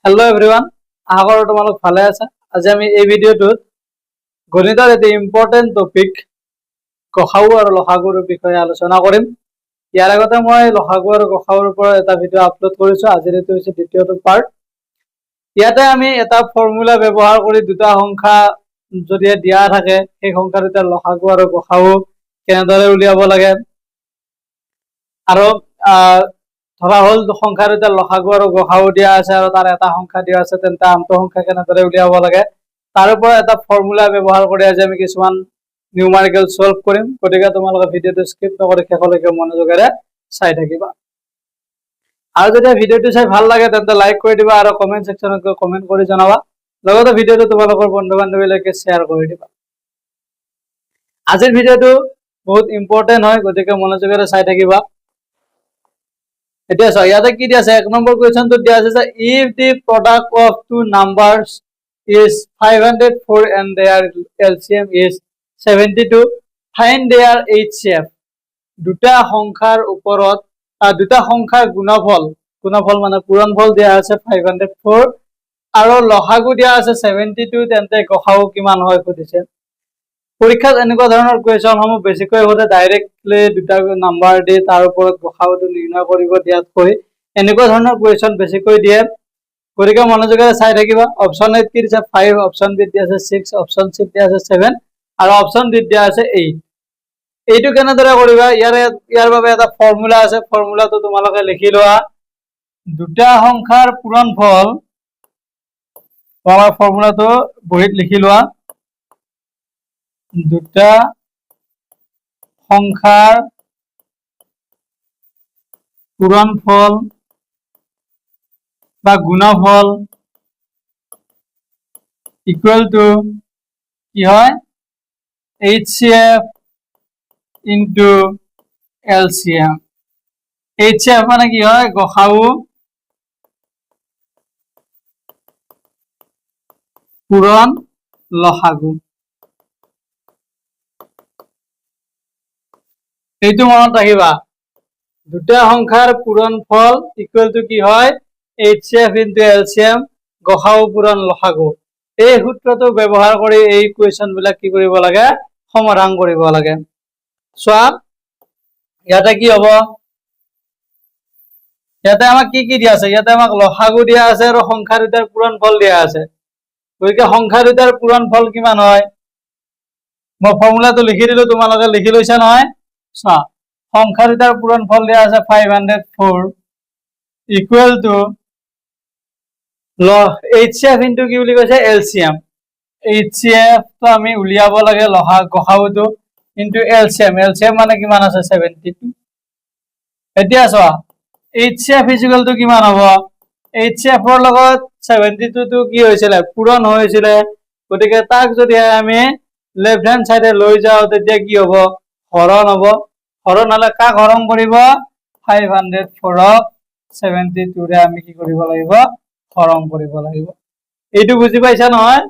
Hello everyone आशा करो तुम्हारा ভালে আছে। আজি আমি এই ভিডিওটোত গণিতৰ এটা ইম্পৰ্টেন্ট টপিক গসাগু আৰু লসাগুৰ বিষয়ে আলোচনা কৰিম। ইয়াৰ আগতে মই লসাগু আৰু গসাগুৰ ওপৰত এটা ভিডিও আপলোড কৰিছো। আজিৰ এটো হৈছে দ্বিতীয়টো পাৰ্ট। ইয়াতে আমি এটা ফৰ্মুলা ব্যৱহাৰ কৰি দুটা সংখ্যা যদি দিয়া থাকে সেই সংখ্যা দুটাৰ লসাগু আৰু গসাগু কেনেদৰে উলিয়াব লাগে আৰু ধৰা হল সংখ্যা দুটা লসাগু আৰু গসাগু দিয়া আছে আৰু তাৰ এটা সংখ্যা দিয়া আছে, তেন্তে আনটো সংখ্যা কেনেদৰে উলিয়াব লাগে তাৰ ওপৰত এটা ফৰ্মুলা ব্যৱহাৰ কৰি আজি আমি কিছুমান নিউমাৰিকেল সলভ কৰিম। গতিকে তোমালোকে ভিডিওটো স্কিপ নকৰি শেষলৈকে মনোযোগেৰে চাই থাকিবা। আৰু যদি ভিডিওটো চাই ভাল লাগে তেন্তে লাইক কৰি দিবা আৰু কমেন্ট সেকশনত গৈ কমেন্ট কৰি জনাবা। লগতে ভিডিওটো তোমালোকৰ বন্ধু বান্ধৱীলৈকে শ্বেয়াৰ কৰি দিবা। আজিৰ ভিডিওটো বহুত ইম্পৰ্টেন্ট হয়, গতিকে মনোযোগেৰে চাই থাকিবা। এতিয়া চাও ইয়াতে কি দিয়া আছে, এক নম্বৰ কোৱেশ্চনটো দিয়া আছে যে if the product of two numbers is 504 and their LCM is 72 find their HCF। দুটা সংখ্যাৰ ওপৰত দুটা সংখ্যাৰ গুণফল মানে পূৰণফল দিয়া আছে 504 আৰু লসাগু দিয়া আছে 72, তেন্তে গসাগু কিমান হয় সুধিছে। পৰীক্ষাত এনেকুৱা ধৰণৰ কুৱেশ্যনসমূহ বেছিকৈ হতে ডাইৰেক্টলি দুটা নাম্বাৰ দি তাৰ ওপৰত গসাগুটো নিৰ্ণয় কৰিব দিয়াতকৈ এনেকুৱা ধৰণৰ কুৱেশ্যন বেছিকৈ দিয়ে। গতিকে মনোযোগেৰে চাই থাকিবা। অপচন এ কি দিছে 5, অপচন বি দিয়া আছে 6, অপচন সি দিয়া আছে 7 আৰু অপচন ডি দিয়া আছে 8। এইটো কেনেদৰে কৰিবা, ইয়াৰ বাবে এটা ফৰ্মুলা আছে। ফৰ্মুলাটো তোমালোকে লিখি লোৱা। দুটা সংখ্যাৰ পূৰণফল, তোমাৰ ফৰ্মুলাটো বহীত লিখি লোৱা। দুটা সংখ্যাৰ পূৰণফল বা গুণফল ইকুৱেল টু কি হয় HCF ইনটু LCM। HCF মানে কি হয় গসাগু পূৰণ লসাগু। এইটো মনত ৰাখিবা, দুটা সংখ্যাৰ পূৰণফল ইকুৱেল টু কি হয় HCF ইনটু LCM, গসাগু পূৰণ লসাগু। এই সূত্ৰটো ব্যৱহাৰ কৰি এই কুৱেশ্যন বিলাক কি কৰিব লাগে, সমাধান কৰিব লাগে। চোৱা ইয়াতে কি হ'ব, ইয়াতে আমাক কি দিয়া আছে, ইয়াতে আমাক লসাগু দিয়া আছে আৰু সংখ্যা দুটাৰ পূৰণফল দিয়া আছে। গতিকে সংখ্যা দুটাৰ পূৰণফল কিমান হয়, মই ফৰ্মুলাটো লিখি দিলো, তোমালোকে লিখি লৈছা নহয়। চোৱা সংখ্যা দুটাৰ পূৰণফল দিয়া আছে 504 ইকুৱেল টু HCF ইনটু কি বুলি কৈছে LCM। HCF তো আমি উলিয়াব লাগে গসাগুটো ইনটু LCM। LCM মানে কিমান আছে 72। এতিয়া চোৱা HCF ইকুৱেল টু কিমান হ'ব, HCF ৰ লগত 72 টো কি হৈছিলে পূৰণ হৈছিলে। গতিকে তাক যদি আমি লেফট হেণ্ড সাইডে লৈ যাও তেতিয়া কি হ'ব, হৰণ হ'ব। হৰণ হলে কাক হৰণ কৰিব, 504 ক 72 ৰে আমি কি কৰিব লাগিব, হৰণ কৰিব লাগিব। এইটো বুজি পাইছা নহয়,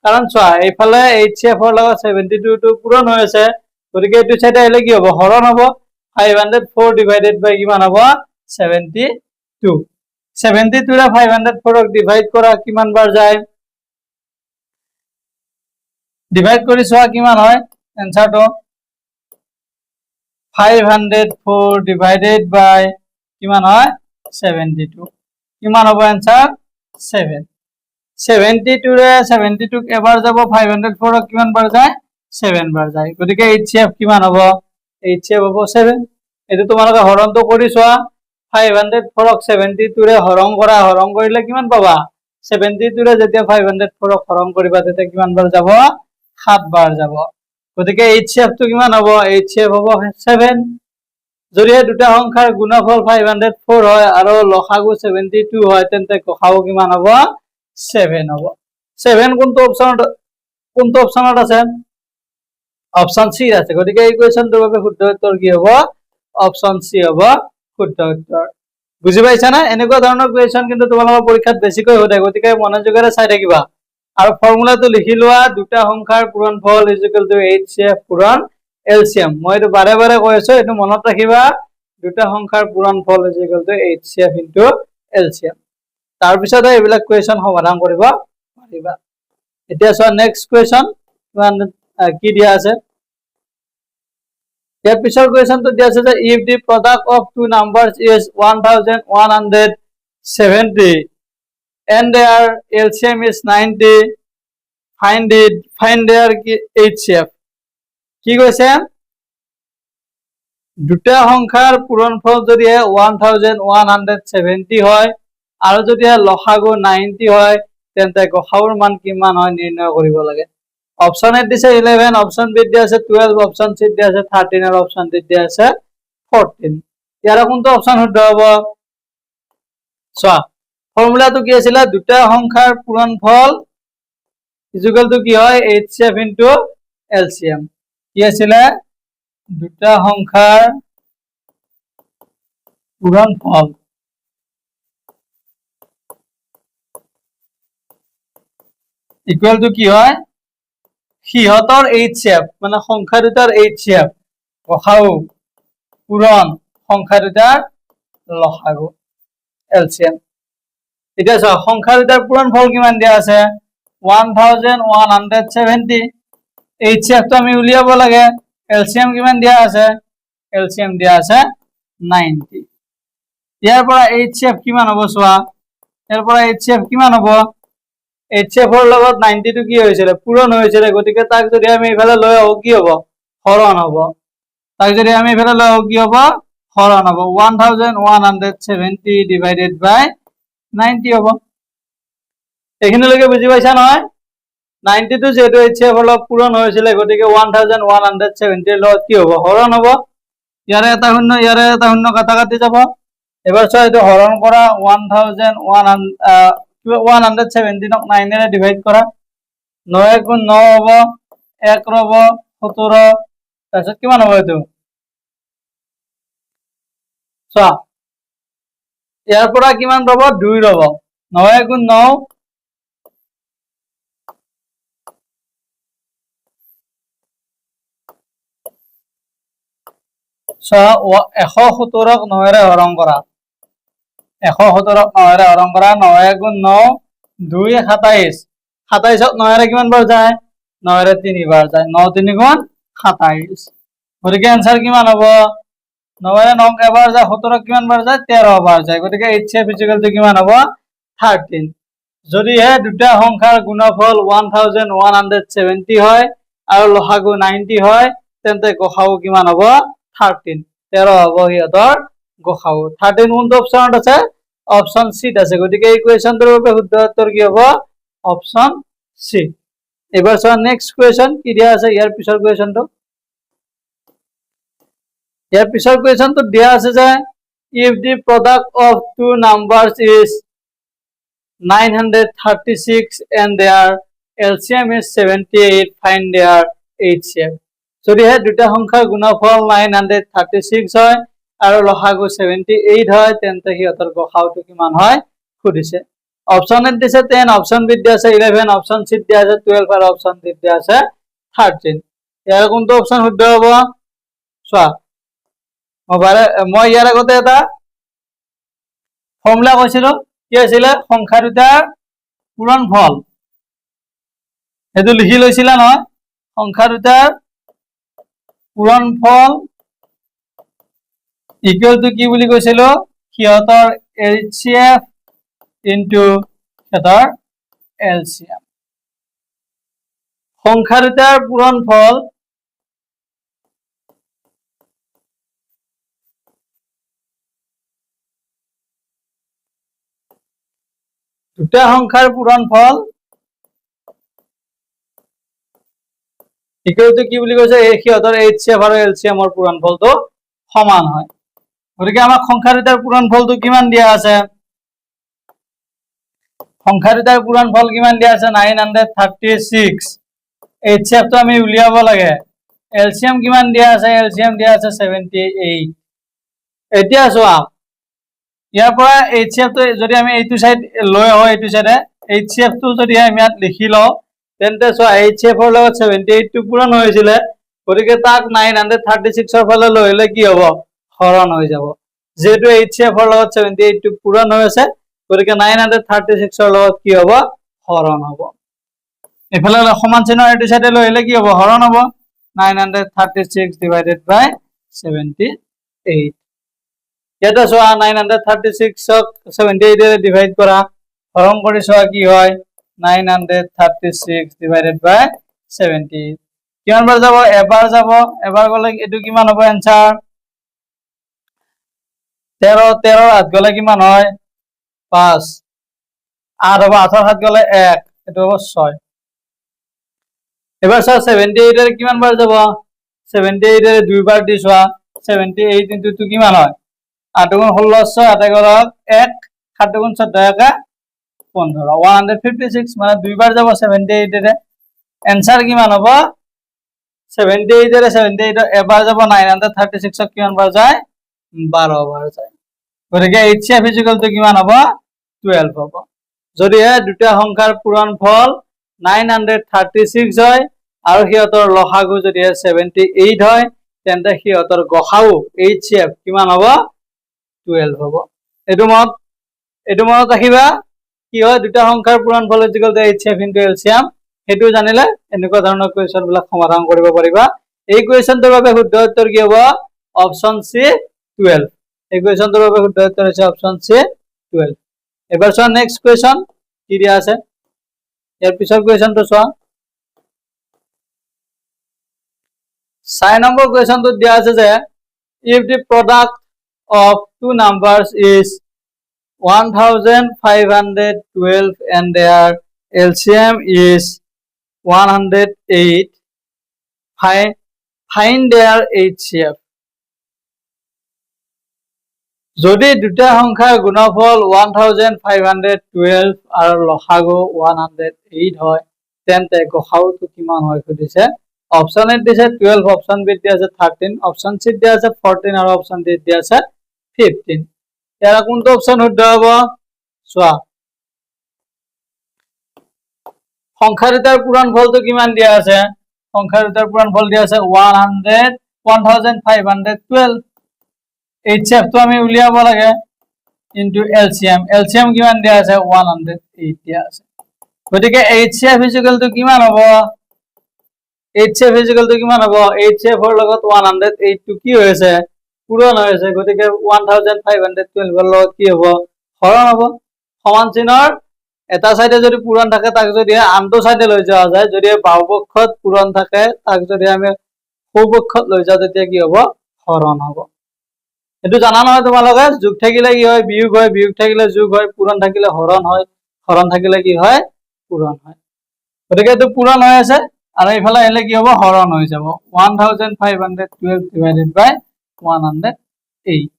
কাৰণ চোৱা এইফালে HCF ৰ লগত 72 টো পূৰণ হৈ আছে, গতিকে এইটো সাইডে আহিলে কি হ'ব, হৰণ হ'ব। 504 ডিভাইডেড বাই কিমান হ'ব 72। 72 ৰে 504 ক ডিভাইড কৰা কিমান বাৰ যায়, ডিভাইড কৰি চোৱা কিমান হয় এনসাৰটো। 504 ডিভাইডেড বাই কিমান হয় 72, কিমান হ'ব এনসাৰ 7। 72 ৰে 72 ক এবাৰ যাব, 504 ক কিমান বাৰ যায় 7 বাৰ যায়। গতিকে HCF কিমান হ'ব, HCF হ'ব 7। এইটো তোমালোকে হৰণটো কৰি চোৱা। 504 ক 72 ৰে হৰণ কৰা, হৰণ কৰিলে কিমান পাবা, 72 ৰে যেতিয়া 504 ক হৰণ কৰিবা তেতিয়া কিমান বাৰ যাব, 7 বাৰ যাব। গতিকে HCF টো কিমান হ'ব, HCF হ'ব 7। যদি দুটা সংখ্যাৰ গুণফল 504 হয় আৰু লসাগু 72 হয়, তেন্তে গসাগু কিমান হ'ব 7 হ'ব। 7 কোনটো অপচনত আছে, অপচন সি আছে। গতিকে এই কুৱেশ্যনটোৰ বাবে শুদ্ধ উত্তৰ কি হ'ব, অপচন সি হ'ব শুদ্ধ উত্তৰ। বুজি পাইছা না? এনেকুৱা ধৰণৰ কুৱেশ্যন কিন্তু তোমালোকৰ পৰীক্ষাত বেছিকৈ হৈ থাকে, গতিকে মনোযোগেৰে চাই থাকিবা। আৰু ফৰ্মুলাটো লিখি লোৱা, দুটা সংখ্যাৰ পূৰণফল ইকুৱেল টু HCF পূৰণ LCM। মই এইটো বাৰে বাৰে কৈ আছো, এইটো মনত ৰাখিবা। দুটা সংখ্যাৰ পূৰণফল equal to HCF into LCM। তাৰপিছত এইবিলাক কুৱেশ্যন সমাধান কৰিব পাৰিবা। এতিয়া চোৱা নেক্সট কুৱেশ্যন কি দিয়া আছে। ইয়াৰ পিছৰ কুৱেশ্যনটো দিয়া আছে যে if the product of two numbers is 1170 and their LCM is 90, find their HCF। কি কৈছে, দুটা সংখ্যাৰ পূৰণফল যদি 1170 হয় আৰু যদি লসাগু 90 হয় তেন্তে গসাগুৰ মান কিমান হয় নিৰ্ণয় কৰিব লাগে। অপশন এ দিছে 11, অপশন বি দিয়া আছে 12, অপশন সি দিয়া আছে 13 আৰু অপশন ডি দিয়া আছে 14। ইয়াৰ কোনটো অপশন শুদ্ধ হ'ব? চোৱা ফৰ্মুলাটো কি আছিল, দুটা সংখ্যাৰ পূৰণফল ইকুৱেল টু কি হয় HCF ইনটু LCM। কি আছিল, দুটা সংখ্যাৰ পূৰণফল ইকুৱেল টু কি হয় সিহঁতৰ HCF মানে সংখ্যা দুটাৰ HCF গসাগু পূৰণ সংখ্যা দুটাৰ লসাগু LCM। এতিয়া চোৱা সংখ্যা দুটাৰ পূৰণফল কিমান দিয়া আছে 1170, HCF তো আমি উলিয়াব লাগে, LCM কিমান দিয়া আছে, LCM দিয়া আছে 90। ইয়াৰ পৰা HCF কিমান হ'ব চোৱা, ইয়াৰ পৰা HCF কিমান হ'ব, HCF ৰ লগত 90 টো কি হৈছিল পূৰণ হৈছিল, গতিকে তাক যদি আমি ইফালে লৈ আহো কি হ'ব হৰণ হ'ব, তাক যদি আমি ইফালে লৈ আহো কি হ'ব হৰণ হ'ব, 1170 ডিভাইডেড বাই 90 হ'ব। এইখিনিলৈকে বুজি পাইছা নহয়? 90 টো যেহেতু HCF ৰ লগত পূৰণ হৈছিল গতিকে 1170 ৰ লগত কি হ'ব হৰণ হ'ব, ইয়াৰে এটা শূন্য ইয়াৰে এটা শূন্য কাটা কাটি যাব। এবাৰ চোৱা এইটো হৰণ কৰা 170 ক 9 ৰে ডিভাইড কৰা, 9 গুণ 9 হ'ব 1 ৰব 17, তাৰপিছত কিমান হ'ব এইটো চোৱা ইয়াৰ পৰা কিমান ৰব 2 ৰব, 9 গুণ 9 চোৱা 117ক 9 ৰে হৰণ কৰা, 117ক 9 ৰে হৰণ কৰা, 9 গুণ 9 2 27, 27ক 9 ৰে কিমান বাৰ যায় 9 ৰে 3 বাৰ যায়, 9 3 গুণ 27, গতিকে आंसर কিমান হ'ব 9 ৰে 9 এবাৰ যায়, 17ক কিমান বাৰ যায় 13 বাৰ যায়, গতিকে HCF ইকুৱেল টু কিমান হ'ব 13। যদি হে দুটা সংখ্যাৰ গুণফল 1170 হয় আৰু লসাগু 90 হয় তেন্তে গসাগু কিমান হ'ব 13, 13 হ'ব সিহঁতৰ গসাগু। 13 কোনটো অপচনত আছে, অপশন সি আছে, গতিকে এই কুৱেশ্যনটোৰ বাবে শুদ্ধ উত্তৰ কি হ'ব অপশন সি। এবাৰ চোৱা নেক্সট কুৱেশ্যন কি দিয়া আছে, ইয়াৰ পিছৰ কুৱেশ্যনটো, ইয়াৰ পিছৰ কুৱেশ্যনটো দিয়া আছে যে if the product of two numbers is 936 and their LCM is 78, find their HCF। যদি হে দুটা সংখ্যাৰ গুণফল 936 হয় আৰু লসাগু 78 হয় তেন্তে সিহঁতৰ গসাগুটো কিমান হয় সুধিছে। অপশন এ দিছে 10, অপশন বি দিয়া আছে 11, অপশন সি দিয়া আছে 12 আৰু অপশন ডি দিয়া আছে 13। ইয়াৰ কোনটো অপশন শুদ্ধ হ'ব চোৱা, মই ইয়াৰ আগতে এটা ফৰ্মুলা কৈছিলো কি আছিল সংখ্যা দুটাৰ পূৰণফল, সেইটো লিখি লৈছিলা নহয়, সংখ্যা দুটাৰ পূৰণফল ইকুৱেল টু কি বুলি কৈছিলো সিহঁতৰ HCF ইনটু সিহঁতৰ LCM। সংখ্যা দুটাৰ পূৰণফল দুটা সংখ্যাৰ পূৰণফল ইকুৱেল টু কি বুলি কৈছে সিহঁতৰ HCF আৰু LCM ৰ পূৰণফলটো সমান হয়, গতিকে আমাক সংখ্যা দুটাৰ পূৰণফলটো কিমান দিয়া আছে, সংখ্যা দুটাৰ পূৰণফল কিমান দিয়া আছে 936, HCF তো আমি উলিয়াব লাগে, LCM কিমান দিয়া আছে, LCM দিয়া আছে 78। এতিয়া চোৱা ইয়াৰ পৰা HCF তো যদি আমি এইটো সাইড লৈ আহো, এইটো সাইডে HCF তো যদি আমি ইয়াত লিখি লও তেন্তে চোৱা HCF ৰ লগত 78 টো পূৰণ হৈছিল, গতিকে তাক 936 ৰ ফালে লৈ আহিলে কি হ'ব হৰণ হৈ যাব, যেহেতু HCF ৰ লগত 78 টো পূৰণ হৈ আছে গতিকে 936 ৰ লগত কি হ'ব হৰণ হ'ব এফালে সমান চিহ্ন এইটো সাইডে লৈ আহিলে কি হ'ব হৰণ হ'ব 936 divided by 78 এটা সোয়া 936 ক 78 এর ডিভাইড করা হরণ করে সোয়া কি হয় 936 divided by 78 কিমান বার যাব এবাৰ গলে এটো কিমান হ'ব आंसर 13 হাত গলে কিমান হয় 5 আর হবে 18 হাত গলে 1 এটো হবে 6 এবার স্যার 78 এর কিমান বার যাব 78 এর দুইবার দি সোয়া 78 ইনটু 2 কিমান হয় 8 গুণ 16 8 11 1 7 গুণ 14 15 156 মানে দুইবার যাব 78 এর आंसर কিমান হবে 78 এর 78 এবার যাব 936 কিমান বার যায় 12 বার যায় গতিকে HCF কিমান হবে 12 হবে যদি দুটা সংখ্যাৰ পূৰণফল 936 হয় আৰু হিয়তৰ লসাগু যদি 78 হয় তেন্তে হিয়তৰ গসাউ HCF কিমান হ'ব 12 হ'ব এটো মনত ৰাখিবা কি হয় দুটা সংখ্যাৰ পূৰণফল HCF * LCM হেতু জানিলে এনেকুৱা ধৰণৰ কোৱেশ্চন বিলাক সমাধান কৰিব পাৰিবা এই কোৱেশ্চনটোৰ বাবে শুদ্ধ উত্তৰ কি হ'ব অপচন সি 12 এই কোৱেশ্চনটোৰ বাবে শুদ্ধ উত্তৰ হৈছে অপচন সি 12 এবাৰ চোৱা নেক্সট কোৱেশ্চন কি দিয়া আছে ইয়াৰ পিছৰ কোৱেশ্চনটো চোৱা 6 নম্বৰ কোৱেশ্চনটো দিয়া আছে যে if the product of two numbers is 1512 and their LCM is 108 find their HCF যদি দুটা সংখ্যাৰ গুণফল 1512 আৰু লসাগু 108 হয় তেন্তে গসাউটো কিমান হয় খুদিছে অপচন এ দিছে 12 অপচন বি দিয়া আছে 13 অপচন সি দিয়া আছে 14 আৰু অপচন ডি দিয়া আছে 15 এৰা কোনটো অপচন শুদ্ধ হ'ব চোৱা সংখ্যা দুটাৰ পূৰণফলটো কিমান দিয়া আছে সংখ্যা দুটাৰ পূৰণফল দিয়া আছে 1512 HCF তো আমি উলিয়াব লাগে ইনটু LCM কিমান দিয়া আছে 108 দিয়া আছে গতিকে HCF কিমান হ'ব HCF কিমান হ'ব HCF ৰ লগত 108 টো কি হৈছে পূৰণ হৈছে গতিকে 1512 ৰ লগত কি হ'ব হৰণ হ'ব সমান চিহ্নৰ এটা সাইডে যদি পূৰণ থাকে তাক যদি আনটো সাইডে লৈ যাওয়া যায় যদি বাহুপক্ষত পূৰণ থাকে তাক যদি আমি সোপক্ষত লৈ যাও তেতিয়া কি হ'ব হৰণ হ'ব এটো জানা নহয় তোমালোকে যোগ থাকিলে কি হয় বিয়োগ থাকিলে যোগ হয় পূৰণ থাকিলে হৰণ হয় হৰণ থাকিলে কি হয় পূৰণ হয় গতিকে এটো পূৰণ হৈ আছে আৰু ইফালে আহিলে কি হ'ব হৰণ হৈ যাব 1512 divided by 108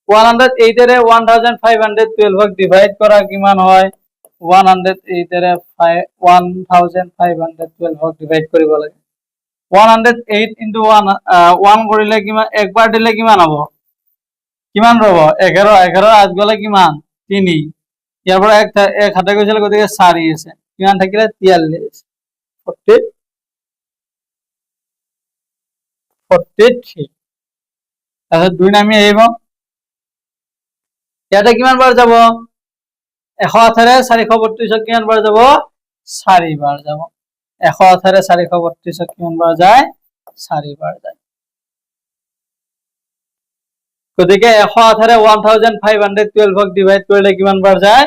108 এৰে 1512 ক ডিভাইড কৰা কিমান হয় 108 এৰে 1512 ক ডিভাইড কৰিব লাগে 108 into 1 কৰিলে কিমান একবাৰ দিলে কিমান হ'ব কিমান ৰব 11 আজ গলে কিমান 3 ইয়াৰ পৰা এক হাতে গৈছিল গতিকে 4 আছে কিমান থাকিলে 43 43 তাহলে দুই নামি আহিব ইয়াতে কিমান বাৰ যাব 118 432 কিমান বাৰ যাব 4 বাৰ যাব 118 432 কিমান বাৰ যায় 4 বাৰ যায় গতিকে 118 1512 ক ডিভাইড কৰিলে কিমান বাৰ যায়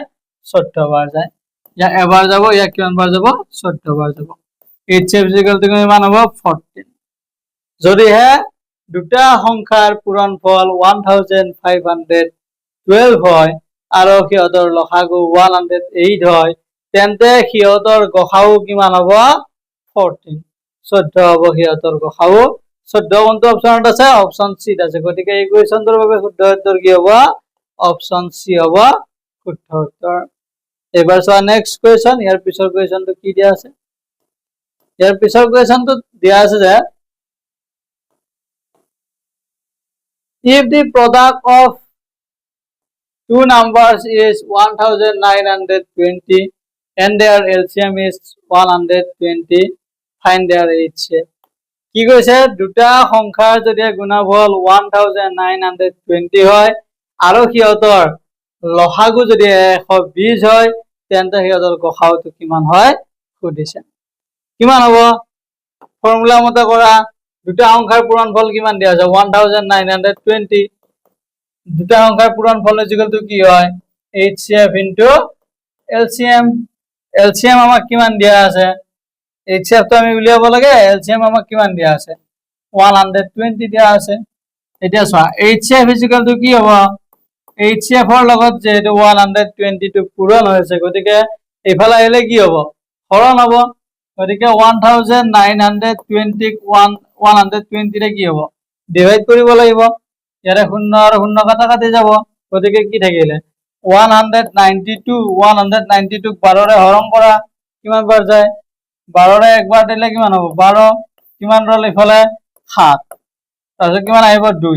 14 বাৰ যায় ইয়া এবাৰ যাব ইয়া কিমান বাৰ যাব 14 বাৰ যাব HCF কিমান হ'ব 14 যদি হে দুটা সংখ্যাৰ পূৰণফল 1512 হয় আৰু হিয়তৰ লসাগু 108 হয় তেন্তে হিয়তৰ গসাউ কিমান হ'ব 14 14 হ'ব হিয়তৰ গসাউ 14 কোনটো অপচনত আছে অপচন সি আছে গতিকে এই কোৱেশ্চনটোৰ বাবে শুদ্ধ উত্তৰ কি হ'ব অপচন সি হ'ব শুদ্ধ উত্তৰ এবাৰ চোৱা নেক্সট কোৱেশ্চন ইয়াৰ পিছৰ কোৱেশ্চনটো কি দিয়া আছে ইয়াৰ পিছৰ কোৱেশ্চনটো দিয়া আছে যে if the product of two numbers is 1920 and their LCM is 120 find their HCF কি কৈছে দুটা সংখ্যাৰ যদি গুণফল 1920 হয় আৰু হিয়তৰ লসাগু যদি 120 হয় তেন্তে সিহঁতৰ গসাউটো কিমান হয় সুধিছে। কিমান হ'ব ফৰ্মুলা মতে কৰা দুটা সংখ্যাৰ পূৰণফল কিমান দিয়া আছে 1920 দুটা সংখ্যাৰ পূৰণফল ইকুৱেলটো কি হয় HCF ইনটু LCM LCM আমাক কিমান দিয়া আছে HCF তো আমি উলিয়াব লাগে LCM আমাক কিমান দিয়া আছে 120 দিয়া আছে এতিয়া চোৱা HCF ইকুৱেলটো কি হ'ব HCF ৰ লগত যেহেতু 120 টো পূৰণ হৈছে গতিকে এইফালে আহিলে কি হ'ব হৰণ হ'ব গতিকে 1920 120 ৰে কি হ'ব ডিভাইড কৰিব লাগিব ইয়াৰে 0 আৰু 0 কাটা কাটি যাব গতিকে কি থাকিলে 192 ক 12 ৰে হৰণ কৰা কিমান বাৰ যায় 12 ৰে একবাৰ দিলে কিমান হ'ব 12 কিমান ৰল ইফালে 7 তাৰপিছত কিমান আহিব 2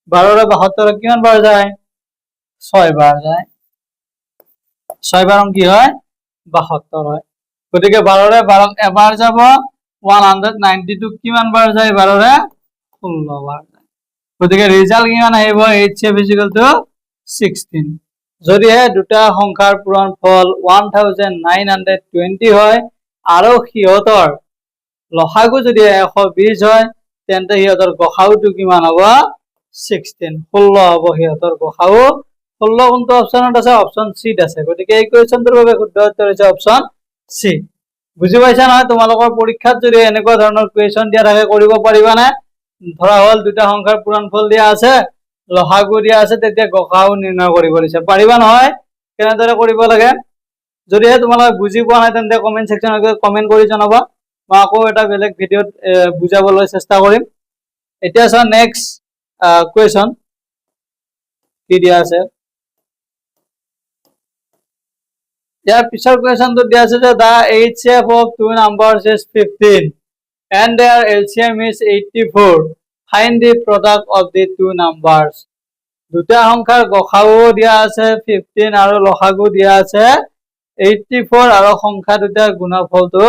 12 ৰে 72 কিমান বাৰ যায় 6 বাৰ যায় 6 বাৰ কি হয় 72 হয় গতিকে 12 ৰে 12 এবাৰ যাব 192 কিমান বাৰ যায় 12 ৰে 16 বাৰ যায় গতিকে ৰিজাল্ট কিমান আহিব HCF 16 যদিহে দুটা সংখ্যাৰ পূৰণফল 1920 হয় আৰু সিহঁতৰ লসাগু যদি 120 হয় তেন্তে সিহঁতৰ গসাউটো কিমান হ'ব 16 হ'ব সিহঁতৰ গসাউ 16 কোনটো অপচনত আছে অপচন সি আছে গতিকে এই কোৱেশ্চনটোৰ বাবে শুদ্ধ উত্তৰ হৈছে অপচন সি বুজি পাইছা নহয় তোমালোকৰ পৰীক্ষাত যদি এনেকুৱা ধৰণৰ কোৱেশ্চন দিয়া থাকে কৰিব পাৰিবা না ধৰা হল দুটা সংখ্যাৰ পূৰণফল দিয়া আছে লসাগু দিয়া আছে তেতিয়া গসাউ নিৰ্ণয় কৰিব দিছে পাৰিবা নহয় কেনেদৰে কৰিব লাগে যদিহে তোমালোকে বুজি পোৱা নাই তেন্তে কমেন্ট সেকশনত কমেন্ট কৰি জনাবা মই আকৌ এটা বেলেগ ভিডিঅত বুজাবলৈ চেষ্টা কৰিম এতিয়া চোৱা নেক্সট কোৱেশ্চন কি দিয়া আছে ইয়াৰ পিছৰ কোৱেশ্চনটো দিয়া আছে যে the HCF of two numbers is 15 and their LCM is 84 find the product of the two numbers দুটা সংখ্যাৰ গসাউ দিয়া আছে 15 আৰু লসাগু দিয়া আছে 84 আৰু সংখ্যা দুটাৰ গুণফলটো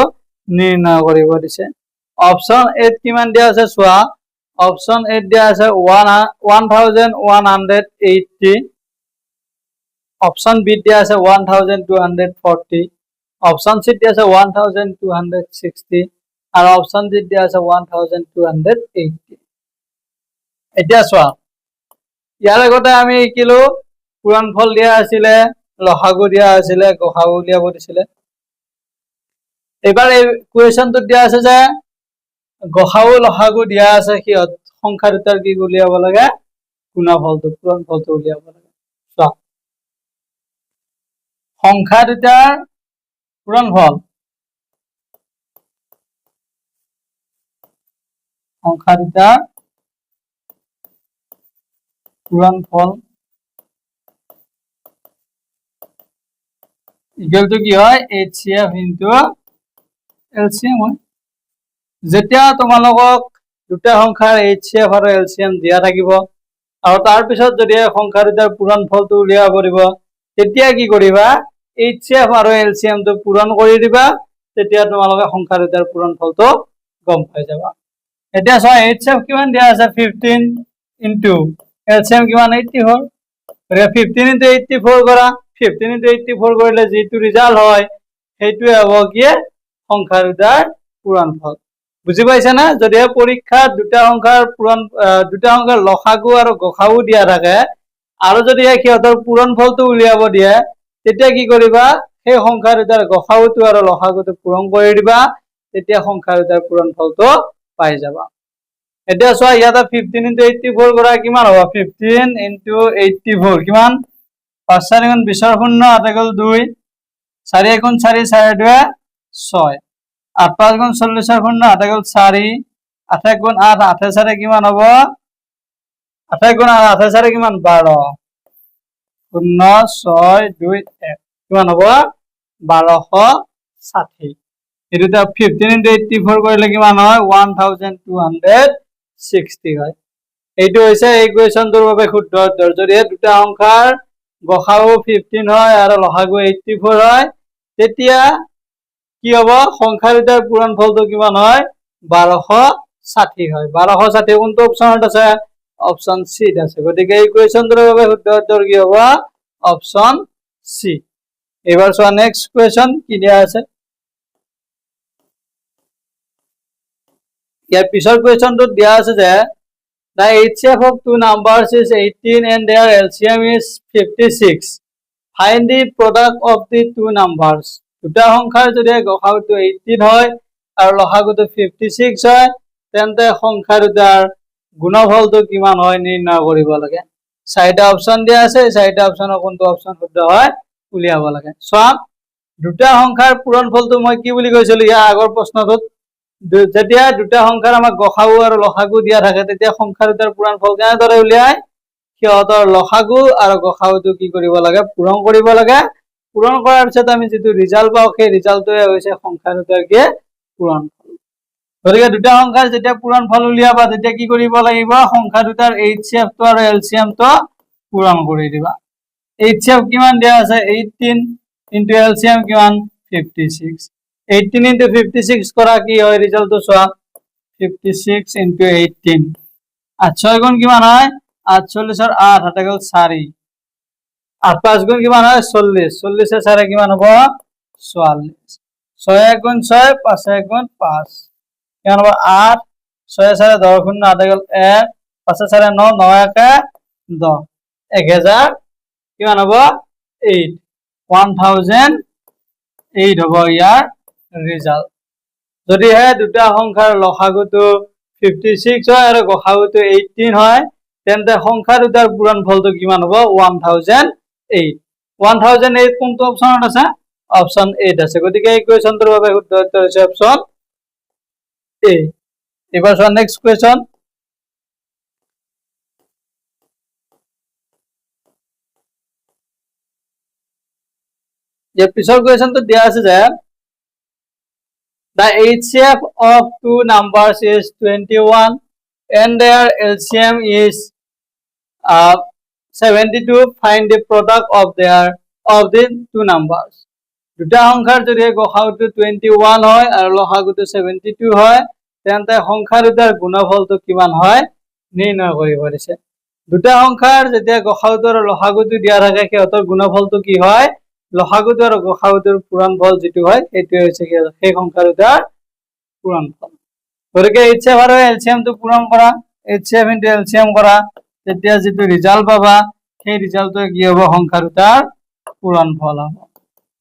নিৰ্ণয় কৰিব দিছে অপচন 8 কিমান দিয়া আছে চোৱা অপচন 8 দিয়া আছে 1180 অপশন বি দিয়া আছে 1240 অপশন সি দিয়া আছে 1260 আৰু অপশন ডি দিয়া আছে 1280 এতিয়া চোৱা ইয়াৰ আগতে আমি শিকিলো পূৰণফল দিয়া আছিল লসাগু দিয়া আছিল গসাউ উলিয়াব দিছিলে এবাৰ এই কোৱেশ্চনটো দিয়া আছে যে গসাউ লসাগু দিয়া আছে কিহত সংখ্যা দুটাৰ কি উলিয়াব লাগে গুণফলটো পূৰণফলটো উলিয়াব লাগে চোৱা সংখ্যা দুটাৰ পূৰণফল সংখ্যা দুটাৰ পূৰণফল ইকুৱেলটো কি হয় HCF ইনটু LCM হয় যেতিয়া তোমালোকক দুটা সংখ্যাৰ HCF আৰু LCM দিয়া থাকিব আৰু তাৰ পিছত যদি সংখ্যা দুটাৰ পূৰণফলটো উলিয়াব দিব তেতিয়া কি কৰিবা HCF আৰু LCM টো পূৰণ কৰি দিবা তেতিয়া তোমালোকে সংখ্যা দুটাৰ পূৰণফলটো গম পাই যাবা এতিয়া চোৱা HCF কিমান দিয়া আছে 15 ইনটু LCM কিমান 84 15 ইনটু 84 কৰা 15 ইনটু 84 কৰিলে যেটো ৰিজাল্ট হয় সেইটোৱে হ'ব কি সংখ্যা দুটাৰ পূৰণফল বুজি পাইছা না যদি পৰীক্ষাত দুটা সংখ্যাৰ লসাগু আৰু গসাউ দিয়া থাকে আৰু যদি সিহঁতৰ পূৰণফলটো উলিয়াব দিয়ে তেতিয়া কি কৰিবা সেই সংখ্যা দুটাৰ গসাউটো আৰু লসাগুটো পূৰণ কৰি দিবা তেতিয়া সংখ্যা দুটাৰ পূৰণফলটো পাই যাবা এতিয়া চোৱা ইয়াতে 15 ইনটু 84 কৰা কিমান হ'ব 15 ইনটু 84 কিমান 5 4 গুণ 20 ৰ 0 8 গল 2 4 গুণ 4 4 2 6 8 5 গুণ 40 ৰ 0 8 গল 4 8 গুণ 8 8 4 কিমান হ'ব 8 গুণ 8 8 4 কিমান 12 0 6 2 1 কিমান হ'ব 1260 এটোটা 15 ইনটু 84 কৰিলে কিমান হয় 1260 হয় এইটো হৈছে এই কোৱেশ্চনটোৰ বাবে শুদ্ধ উত্তৰ যদি দুটা সংখ্যাৰ গসাউ 15 হয় আৰু লসাগু 84 হয় তেতিয়া কি হ'ব সংখ্যা দুটাৰ পূৰণফলটো কিমান হয় 1260 হয় 1260 কোনটো অপচনত আছে অপচন সি আছে গতিকে এই কোৱেশ্চনটোৰ বাবে শুদ্ধ উত্তৰ কি হ'ব অপশন সি। এবাৰ চোৱা নেক্সট কুৱেশ্যন কি দিয়া আছে। ইয়াৰ পিছৰ কুৱেশ্যনটোত দিয়া আছে যে the HCF of two numbers is 18 and their LCM is 56. Find the product of the two numbers. দুটা সংখ্যাৰ যদি গসাগুটো 18 হয় আৰু লসাগুটো 56 হয় তেন্তে সংখ্যা দুটাৰ গুণফলটো কিমান হয় নিৰ্ণয় কৰিব লাগে। চাৰিটা অপচন দিয়া আছে, চাৰিটা অপচনৰ কোনটো অপচন শুদ্ধ হয় উলিয়াব লাগে। চোৱা দুটা সংখ্যাৰ পূৰণফলটো মই কি বুলি কৈছিলো ইয়াৰ আগৰ প্ৰশ্নটোত, যেতিয়া দুটা সংখ্যাৰ আমাক গসাগু আৰু লসাগু দিয়া থাকে তেতিয়া সংখ্যা দুটাৰ পূৰণফল কেনেদৰে উলিয়াই সিহঁতৰ লসাগু আৰু গসাগুটো কি কৰিব লাগে পূৰণ কৰিব লাগে। পূৰণ কৰাৰ পিছত আমি যিটো ৰিজাল্ট পাওঁ সেই ৰিজাল্টটোৱে হৈছে সংখ্যা দুটাৰ কি পূৰণফল। গতিকে দুটা সংখ্যাৰ যেতিয়া পূৰণফল উলিয়াবা তেতিয়া কি কৰিব লাগিব সংখ্যা দুটাৰ HCF টো আৰু LCM টো পূৰণ কৰি দিবা। HCF কিমান দিয়া আছে 18 ইনটু LCM কিমান 56। 18 into 56 কৰা কি হয় ৰিজাল্টটো চোৱা 56 into 18 8 6 গুণ কিমান হয় 48 আর 8 হাতে গেল 4 8 5 গুণ কিমান হয় 40 40 এর 4 কিমান হবে 44 6 1 গুণ 6 5 1 গুণ 5 কিমান হবে 8 6 4 10 গুণ 8 গেল 1 5 4 9 9 1 10 1000 কিমান হবে 8 1008 হবে ইয়াৰ ৰিজাল্ট। যদিহে দুটা সংখ্যাৰ লসাগুটো 56 হয় আৰু গসাগুটো 18 হয় তেন্তে সংখ্যা দুটাৰ পূৰণফলটো কিমান হ'ব 1008। 1008 কোনটো অপচনত আছে অপচন 8 আছে। গতিকে এই কুৱেশ্যনটোৰ বাবে শুদ্ধ উত্তৰ হৈছে অপচন এ। এবাৰ চোৱা নেক্সট কুৱেশ্যন। যে পিছৰ কুৱেশ্যনটো দিয়া আছে যে the HCF of two numbers is 21 and their LCM is 72. Find the product of the two numbers. দুটা সংখ্যাৰ যদি গসাগুটো 21 হয় আৰু লসাগুটো 72 হয় তেন্তে সংখ্যা দুটাৰ গুণফলটো কিমান হয় নিৰ্ণয় কৰিব দিছে। দুটা সংখ্যাৰ যেতিয়া গসাগুটো আৰু লসাগুটো দিয়া থাকে সিহঁতৰ গুণফলটো কি হয় লসাগুটো আৰু গসাগুটোৰ পূৰণফল যিটো হয় সেইটোৱে হৈছে সেই সংখ্যা দুটাৰ পূৰণফল। গতিকে HCF আৰু LCM টো পূৰণ কৰা HCF into LCM কৰা তেতিয়া যিটো ৰিজাল্ট পাবা সেই ৰিজাল্টটো কি হ'ব সংখ্যা দুটাৰ পূৰণফল হ'ব।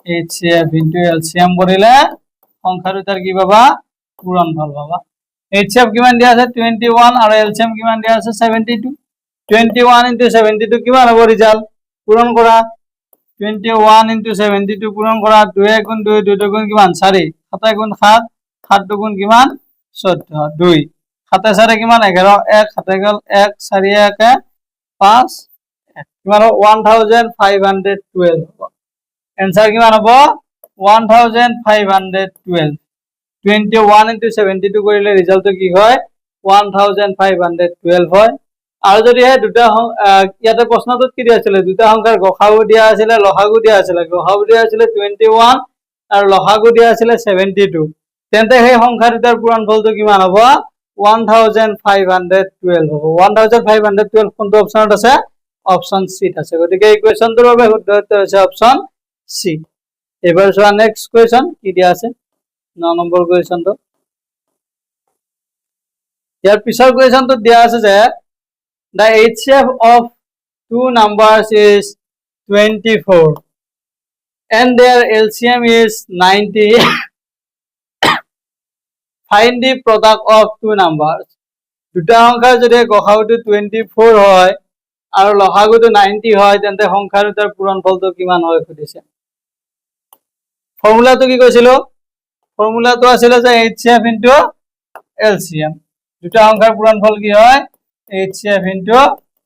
HCF into LCM কৰিলে সংখ্যা দুটাৰ কি পাবা পূৰণফল পাবা। HCF কিমান দিয়া আছে 21 আৰু LCM কিমান দিয়া আছে 72। 21 into 72 কিমান হ'ব ৰিজাল্ট পূৰণ কৰা 21 into 72 পূৰণ কৰা 2 গুণ 2 2 গুণ কিমান 4 7 গুণ 7 7 দুগুণ কিমান 14 2 7 4 কিমান 11 1 7 গেল 1 4 1 5 কিমান 1512 হ'ব। এনসার কিমান হ'ব 1512। 21 into 72 কৰিলে ৰিজাল্টটো কি হয় 1512 হয়। আৰু যদি এই দুটা ইয়াতে প্ৰশ্নটোত কি দিয়া আছিল দুটা সংখ্যাৰ গসাগু দিয়া আছিল লসাগু দিয়া আছিল গসাগু দিয়া আছিল 21 আৰু লসাগু দিয়া আছিল 72 তেন্তে সেই সংখ্যা দুটাৰ পূৰণফলটো কিমান হ'ব 1512 হ'ব। 1512 কোনটো অপচনত আছে অপচন সি আছে। গতিকে এই কোৱেশ্যনটোৰ বাবে শুদ্ধ উত্তৰ হৈছে অপচন সি। এবাৰ চোৱা নেক্সট কুৱেশ্যন কি দিয়া আছে 9 নম্বৰ কুৱেশ্যনটো। ইয়াৰ পিছৰ কুৱেশ্যনটোত দিয়া আছে যে the HCF of two numbers is 24 and their LCM is 90. Find the product of two numbers. দুটা সংখ্যাৰ যদি গসাগুটো 24 হয় আৰু লসাগুটো 90 হয় তেন্তে সংখ্যা দুটাৰ পূৰণফলটো কিমান হয় সুধিছে। ফৰ্মুলাটো কি কৈছিলো ফৰ্মুলাটো আছিল যে HCF into LCM। দুটা সংখ্যাৰ পূৰণফল কি হয় HCF into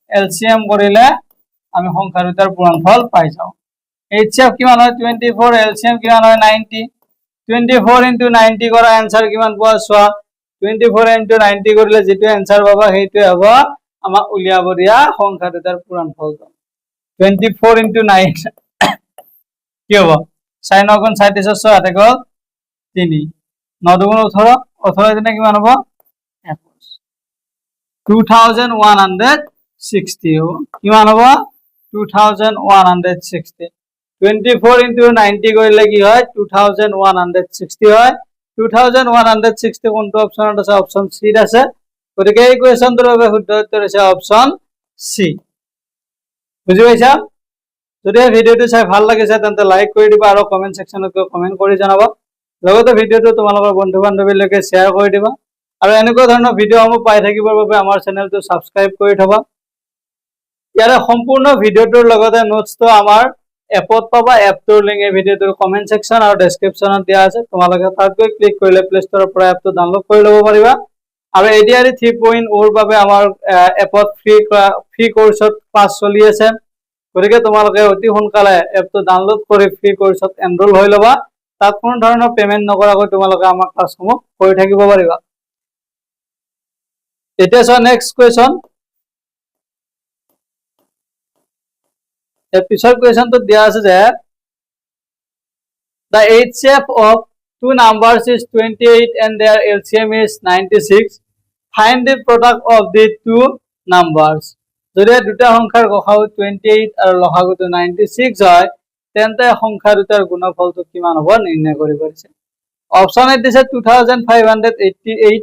LCM কৰিলে আমি সংখ্যা দুটাৰ পূৰণফল পাই যাওঁ। HCF কিমান হয় 24 LCM কিমান হয় 90। 24 into 90 কৰা आंसर কিমান পোৱা চোৱা 24 into 90 কৰিলে যেটো आंसर পাবা সেইটোৱে হ'ব আমাৰ উলিয়াব দিয়া সংখ্যা দুটাৰ পূৰণফল। 24 into 9 কি হ'ব 4 9 গুণ 37 6 হাতে গ'ল 3 9 দুগুণ 18 18 দিনে কিমান হ'ব 21 2160 হ'ব কিমান হ'ব 2160 24 into 90 কৰিলে কি হয় 2160 হয় 2160 কোনটো অপচনত আছে অপচন সি আছে গতিকে এই কোৱেশ্চনটোৰ বাবে শুদ্ধ উত্তৰ হৈছে অপচন সি বুজি পাইছা যদি ভিডিওটো চাই ভাল লাগিছে তেন্তে লাইক কৰি দিবা আৰু কমেন্ট সেকশনত গৈ কমেন্ট কৰি জনাবা লগতে ভিডিওটো তোমালোকৰ বন্ধু বান্ধৱীলৈকে শেয়াৰ কৰি দিবা আৰু এনেকুৱা ধৰণৰ ভিডিওসমূহ পাই থাকিবৰ বাবে আমাৰ চেনেলটো সাবস্ক্ৰাইব কৰি থবা ইয়াৰে সম্পূৰ্ণ ভিডিওটোৰ লগতে নোটছটো আমাৰ এপত পাবা এপটোৰ লিংক এই ভিডিওটোৰ কমেন্ট সেকশন আৰু ডেসক্ৰিপচনত দিয়া আছে তোমালোকে তাত গৈ ক্লিক কৰিলে প্লে ষ্টৰৰ পৰা এপটো ডাউনলোড কৰি ল'ব পাৰিবা আৰু ADRE 3.0 ৰ বাবে আমাৰ এপত ফ্ৰী কোৰ্সত ক্লাছ চলি আছে গতিকে তোমালোকে অতি সোনকালে এপটো ডাউনলোড কৰি ফ্ৰী কোৰ্সত এনৰোল হৈ ল'বা তাত কোনো ধৰণৰ পেমেন্ট নকৰাকৈ তোমালোকে আমাৰ ক্লাছসমূহ কৰি থাকিব পাৰিবা এতিয়া সো নেক্সট কোৱেশ্চন The পিছৰ কোৱেশ্চনটো দিয়া আছে যে The HCF of two numbers is 28 and their LCM is 96 find the product of the two numbers যদি দুটা সংখ্যাৰ গসাউ 28 আৰু লসাগুটো 96 হয় তেন্তে সংখ্যা দুটাৰ গুণফলটো কিমান হ'ব নিৰ্ণয় কৰিব পাৰিছে অপচন এ দিছে 2588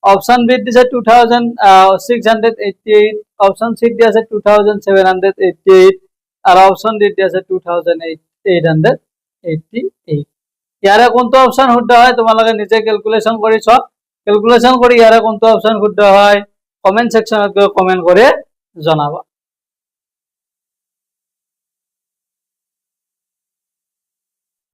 অপচন বি দিছে 2688 অপচন সি দিছে 2788 আর অপশন ডি আছে 2888 ইয়াৰে কোনটো অপশন শুদ্ধ হয় তোমালোকে নিজে ক্যালকুলেশন কৰি চ ক্যালকুলেশন কৰি ইয়াৰে কোনটো অপশন শুদ্ধ হয় কমেন্ট সেকশনত গৈ কমেন্ট কৰি জনাবা